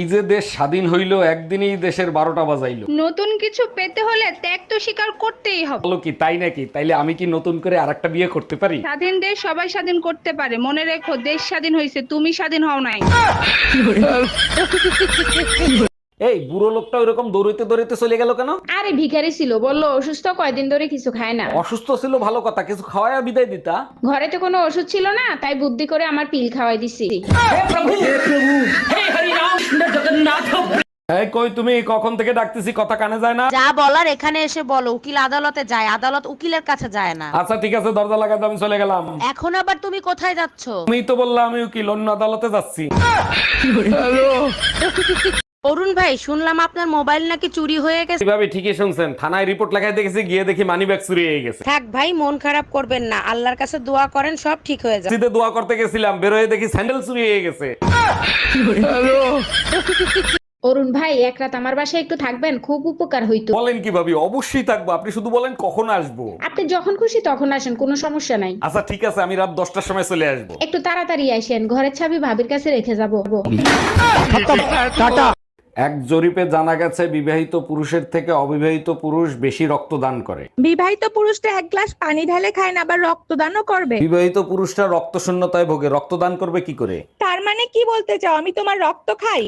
এই যে দেশ স্বাধীন হইলো একদিনেই দেশের 12টা বাজাইলো। নতুন কিছু পেতে হলে ত্যাগ তো স্বীকার করতেই হবে। বলো কি তাই নাকি? তাইলে আমি কি নতুন করে আরেকটা বিয়ে করতে পারি? স্বাধীন দেশ সবাই স্বাধীন করতে পারে, মনে রেখো দেশ স্বাধীন হয়েছে, তুমি স্বাধীন হও নাই। এই বুড়ো লোকটা ওইরকম দৌড়াইতে দৌড়াইতে চলে গেল কেন? আরে ভিখারি ছিল, বললো অসুস্থ, কয়দিন ধরে কিছু খায় না। অসুস্থ ছিল ভালো কথা, কিছু খাওয়ায় বিদায় দিতা। ঘরে তো কোনো ওষুধ ছিল না, তাই বুদ্ধি করে আমার পিল খাওয়াই দিছি। এই কই তুমি? কখন থেকে ডাকতেছি, কথা কানে যায় না? যা বলার এখানে এসে বলো। উকিল আদালতে যায়, আদালত উকিলের কাছে যায় না। আচ্ছা ঠিক আছে, দরজা লাগাতে আমি চলে গেলাম। এখন আবার তুমি কোথায় যাচ্ছ? তুমি তো বললা আমি উকিল, অন্য আদালতে যাচ্ছি। অরুণ ভাই, শুনলাম আপনার মোবাইল নাকি চুরি হয়ে গেছে। কিভাবে? ঠিকই শুনছেন, থানায় রিপোর্ট লেখাই দেখেছি, গিয়ে দেখি মানি ব্যাগ চুরি হয়ে গেছে। থাক ভাই, মন খারাপ করবেন না, আল্লাহর কাছে দোয়া করেন, সব ঠিক হয়ে যাবে। সিধে দোয়া করতে গেছিলাম, বেরোয় দেখি স্যান্ডেল চুরি হয়ে গেছে। অরুণ ভাই, এক রাত আমার বাসায় একটু থাকবেন, খুব উপকার হইতো। বলেন কি ভাবি, অবশ্যই থাকবো। আপনি শুধু বলেন কখন আসবো। আপনি যখন খুশি তখন আসেন, কোনো সমস্যা নাই। আচ্ছা ঠিক আছে, আমি রাত 10টার সময় চলে আসবো। একটু তাড়াতাড়ি আসেন, ঘরের চাবি ভাবির কাছে রেখে যাবো। এক জরিপে জানা গেছে বিবাহিত পুরুষের থেকে অবিবাহিত পুরুষ বেশি রক্তদান করে। বিবাহিত পুরুষটা এক গ্লাস পানি ঢালে খায় না, আবার রক্তদানও করবে। বিবাহিত পুরুষরা রক্ত শূন্যতায় ভোগে, রক্তদান করবে কি করে? তার মানে কি বলতে চাও, আমি তোমার রক্ত খাই?